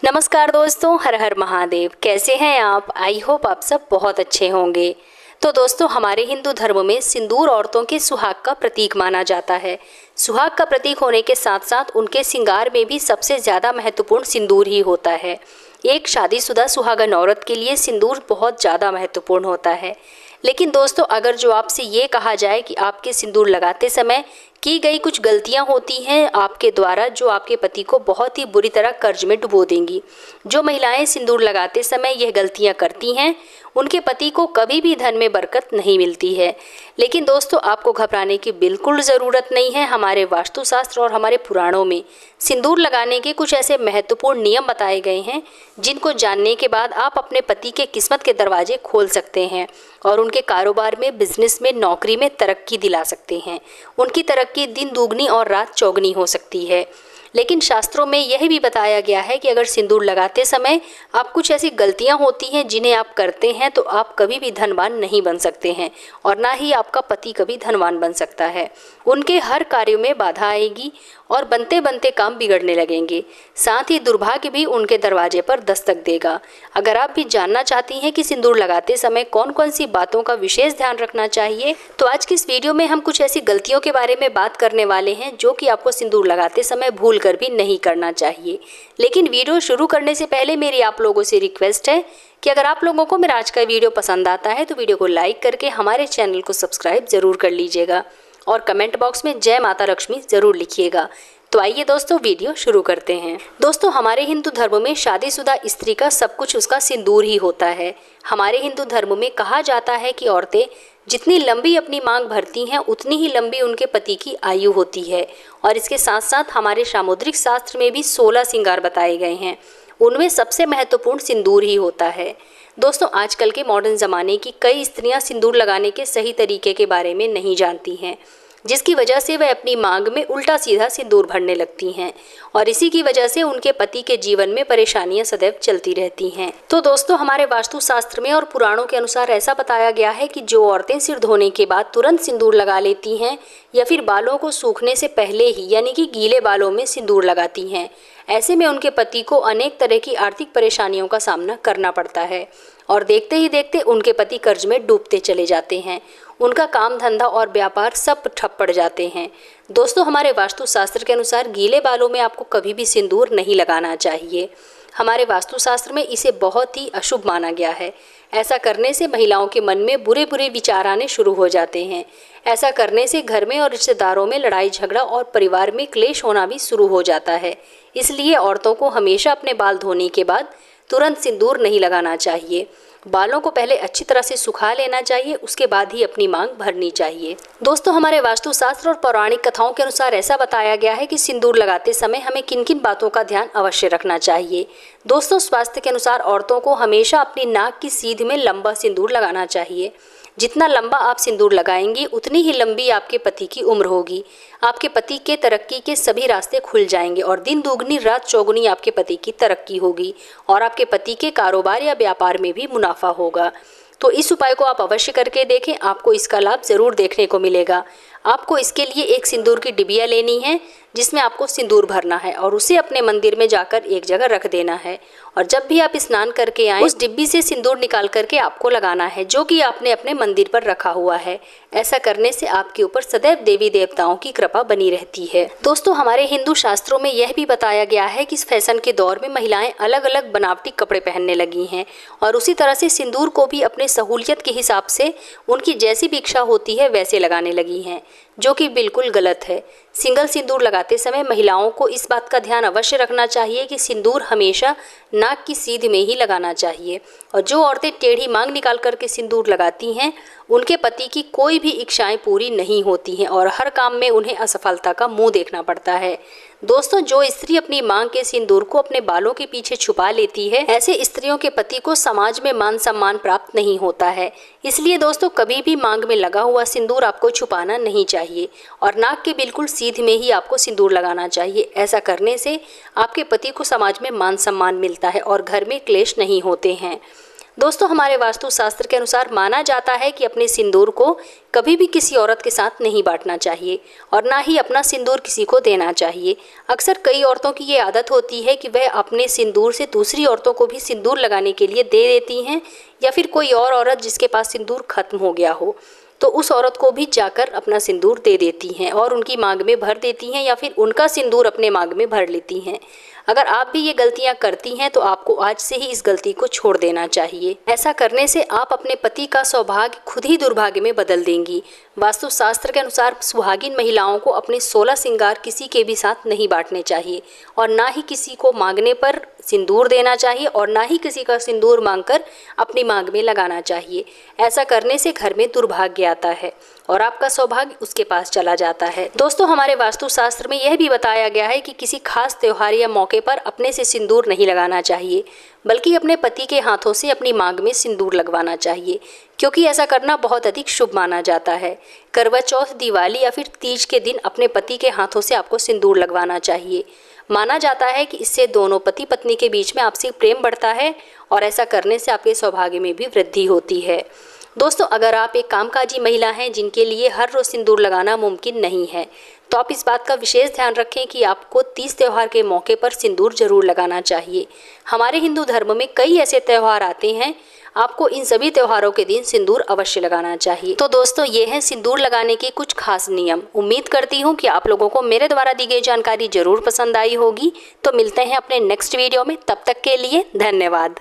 नमस्कार दोस्तों, हर हर महादेव। कैसे हैं आप? आई होप आप सब बहुत अच्छे होंगे। तो दोस्तों, हमारे हिंदू धर्म में सिंदूर औरतों के सुहाग का प्रतीक माना जाता है। सुहाग का प्रतीक होने के साथ साथ उनके श्रृंगार में भी सबसे ज़्यादा महत्वपूर्ण सिंदूर ही होता है। एक शादीशुदा सुहागन औरत के लिए सिंदूर बहुत ज़्यादा महत्वपूर्ण होता है। लेकिन दोस्तों, अगर जो आपसे ये कहा जाए कि आपके सिंदूर लगाते समय की गई कुछ गलतियां होती हैं आपके द्वारा जो आपके पति को बहुत ही बुरी तरह कर्ज में डुबो देंगी। जो महिलाएं सिंदूर लगाते समय यह गलतियां करती हैं उनके पति को कभी भी धन में बरकत नहीं मिलती है। लेकिन दोस्तों, आपको घबराने की बिल्कुल ज़रूरत नहीं है। हमारे वास्तुशास्त्र और हमारे पुराणों में सिंदूर लगाने के कुछ ऐसे महत्वपूर्ण नियम बताए गए हैं जिनको जानने के बाद आप अपने पति के किस्मत के दरवाजे खोल सकते हैं और उनके कारोबार में, बिजनेस में, नौकरी में तरक्की दिला सकते हैं। उनकी तरक्की दिन दुगनी और रात चौगनी हो सकती है। लेकिन शास्त्रों में यह भी बताया गया है कि अगर सिंदूर लगाते समय आप कुछ ऐसी गलतियां होती हैं जिन्हें आप करते हैं तो आप कभी भी धनवान नहीं बन सकते हैं और ना ही आपका पति कभी धनवान बन सकता है। उनके हर कार्यों में बाधा आएगी और बनते बनते काम बिगड़ने लगेंगे। साथ ही दुर्भाग्य भी उनके दरवाजे पर दस्तक देगा। अगर आप भी जानना चाहती हैं कि सिंदूर लगाते समय कौन कौन सी बातों का विशेष ध्यान रखना चाहिए, तो आज की इस वीडियो में हम कुछ ऐसी गलतियों के बारे में बात करने वाले हैं जो कि आपको सिंदूर लगाते समय भूल कर भी नहीं करना चाहिए। लेकिन वीडियो शुरू करने से पहले मेरी आप लोगों से रिक्वेस्ट है कि अगर आप लोगों को मेरा आज का वीडियो पसंद आता है तो वीडियो को लाइक करके हमारे चैनल को सब्सक्राइब जरूर कर लीजिएगा और कमेंट बॉक्स में जय माता लक्ष्मी जरूर लिखिएगा। तो आइए दोस्तों, वीडियो शुरू करते हैं। दोस्तों, हमारे हिंदू धर्म में शादीशुदा स्त्री का सब कुछ उसका सिंदूर ही होता है। हमारे हिंदू धर्म में कहा जाता है कि औरतें जितनी लंबी अपनी मांग भरती हैं उतनी ही लंबी उनके पति की आयु होती है। और इसके साथ साथ हमारे सामुद्रिक शास्त्र में भी 16 श्रृंगार बताए गए हैं। उनमें सबसे महत्वपूर्ण सिंदूर ही होता है। दोस्तों, आजकल के मॉडर्न ज़माने की कई स्त्रियां सिंदूर लगाने के सही तरीके के बारे में नहीं जानती हैं, जिसकी वजह से वह अपनी मांग में उल्टा सीधा सिंदूर भरने लगती हैं और इसी की वजह से उनके पति के जीवन में परेशानियां सदैव चलती रहती हैं। तो दोस्तों, हमारे वास्तुशास्त्र में और पुराणों के अनुसार ऐसा बताया गया है कि जो औरतें सिर धोने के बाद तुरंत सिंदूर लगा लेती हैं या फिर बालों को सूखने से पहले ही यानी कि गीले बालों में सिंदूर लगाती हैं, ऐसे में उनके पति को अनेक तरह की आर्थिक परेशानियों का सामना करना पड़ता है और देखते ही देखते उनके पति कर्ज में डूबते चले जाते हैं। उनका काम धंधा और व्यापार सब ठप पड़ जाते हैं। दोस्तों, हमारे वास्तुशास्त्र के अनुसार गीले बालों में आपको कभी भी सिंदूर नहीं लगाना चाहिए। हमारे वास्तुशास्त्र में इसे बहुत ही अशुभ माना गया है। ऐसा करने से महिलाओं के मन में बुरे बुरे विचार आने शुरू हो जाते हैं। ऐसा करने से घर में और रिश्तेदारों में लड़ाई झगड़ा और परिवार में क्लेश होना भी शुरू हो जाता है। इसलिए औरतों को हमेशा अपने बाल धोने के बाद तुरंत सिंदूर नहीं लगाना चाहिए। बालों को पहले अच्छी तरह से सुखा लेना चाहिए, उसके बाद ही अपनी मांग भरनी चाहिए। दोस्तों, हमारे वास्तुशास्त्र और पौराणिक कथाओं के अनुसार ऐसा बताया गया है कि सिंदूर लगाते समय हमें किन किन बातों का ध्यान अवश्य रखना चाहिए। दोस्तों, स्वास्थ्य के अनुसार औरतों को हमेशा अपनी नाक की सीध में लंबा सिंदूर लगाना चाहिए। जितना लंबा आप सिंदूर लगाएंगी उतनी ही लंबी आपके पति की उम्र होगी। आपके पति के तरक्की के सभी रास्ते खुल जाएंगे और दिन दुगनी रात चौगुनी आपके पति की तरक्की होगी और आपके पति के कारोबार या व्यापार में भी मुनाफा होगा। तो इस उपाय को आप अवश्य करके देखें, आपको इसका लाभ ज़रूर देखने को मिलेगा। आपको इसके लिए एक सिंदूर की डिबिया लेनी है जिसमें आपको सिंदूर भरना है और उसे अपने मंदिर में जाकर एक जगह रख देना है और जब भी आप स्नान करके आएं उस डिब्बी से सिंदूर निकाल करके आपको लगाना है जो कि आपने अपने मंदिर पर रखा हुआ है। ऐसा करने से आपके ऊपर सदैव देवी देवताओं की कृपा बनी रहती है। दोस्तों, हमारे हिंदू शास्त्रों में यह भी बताया गया है कि इस फैशन के दौर में महिलाएं अलग अलग बनावटी कपड़े पहनने लगी हैं और उसी तरह से सिंदूर को भी अपने सहूलियत के हिसाब से उनकी जैसी भी इच्छा होती है वैसे लगाने लगी हैं, जो कि बिल्कुल गलत है। सिंगल सिंदूर लगाते समय महिलाओं को इस बात का ध्यान अवश्य रखना चाहिए कि सिंदूर हमेशा नाक की सीध में ही लगाना चाहिए और जो औरतें टेढ़ी मांग निकाल करके सिंदूर लगाती हैं उनके पति की कोई भी इच्छाएं पूरी नहीं होती हैं और हर काम में उन्हें असफलता का मुंह देखना पड़ता है। दोस्तों, जो स्त्री अपनी मांग के सिंदूर को अपने बालों के पीछे छुपा लेती है ऐसे स्त्रियों के पति को समाज में मान सम्मान प्राप्त नहीं होता है। इसलिए दोस्तों, कभी भी मांग में लगा हुआ सिंदूर आपको छुपाना नहीं चाहिए और नाक के बिल्कुल सीध में ही आपको सिंदूर लगाना चाहिए। ऐसा करने से आपके पति को समाज में मान सम्मान मिलता है और घर में क्लेश नहीं होते हैं। दोस्तों, हमारे वास्तु शास्त्र के अनुसार माना जाता है कि अपने सिंदूर को कभी भी किसी औरत के साथ नहीं बांटना चाहिए और ना ही अपना सिंदूर किसी को देना चाहिए। अक्सर कई औरतों की ये आदत होती है कि वह अपने सिंदूर से दूसरी औरतों को भी सिंदूर लगाने के लिए दे देती हैं, या फिर कोई और औरत जिसके पास सिंदूर खत्म हो गया हो तो उस औरत को भी जाकर अपना सिंदूर दे देती हैं और उनकी मांग में भर देती हैं, या फिर उनका सिंदूर अपने मांग में भर लेती हैं। अगर आप भी ये गलतियां करती हैं तो आपको आज से ही इस गलती को छोड़ देना चाहिए। ऐसा करने से आप अपने पति का सौभाग्य खुद ही दुर्भाग्य में बदल देंगी। वास्तु शास्त्र के अनुसार सुहागिन महिलाओं को अपने 16 श्रृंगार किसी के भी साथ नहीं बांटने चाहिए और ना ही किसी को मांगने पर सिंदूर देना चाहिए और ना ही किसी का सिंदूर मांगकर अपनी मांग में लगाना चाहिए। ऐसा करने से घर में दुर्भाग्य आता है और आपका सौभाग्य उसके पास चला जाता है। दोस्तों, हमारे वास्तु शास्त्र में यह भी बताया गया है कि किसी खास त्योहार या मौके पर अपने से सिंदूर नहीं लगाना चाहिए, बल्कि अपने पति के हाथों से अपनी मांग में सिंदूर लगवाना चाहिए, क्योंकि ऐसा करना बहुत अधिक शुभ माना जाता है। करवा चौथ, दिवाली या फिर तीज के दिन अपने पति के हाथों से आपको सिंदूर लगवाना चाहिए। माना जाता है कि इससे दोनों पति पत्नी के बीच में आपसी प्रेम बढ़ता है और ऐसा करने से आपके सौभाग्य में भी वृद्धि होती है। दोस्तों, अगर आप एक कामकाजी महिला हैं जिनके लिए हर रोज़ सिंदूर लगाना मुमकिन नहीं है, तो आप इस बात का विशेष ध्यान रखें कि आपको तीज त्यौहार के मौके पर सिंदूर जरूर लगाना चाहिए। हमारे हिंदू धर्म में कई ऐसे त्यौहार आते हैं, आपको इन सभी त्योहारों के दिन सिंदूर अवश्य लगाना चाहिए। तो दोस्तों, ये हैं सिंदूर लगाने के कुछ खास नियम। उम्मीद करती हूँ कि आप लोगों को मेरे द्वारा दी गई जानकारी जरूर पसंद आई होगी। तो मिलते हैं अपने नेक्स्ट वीडियो में, तब तक के लिए धन्यवाद।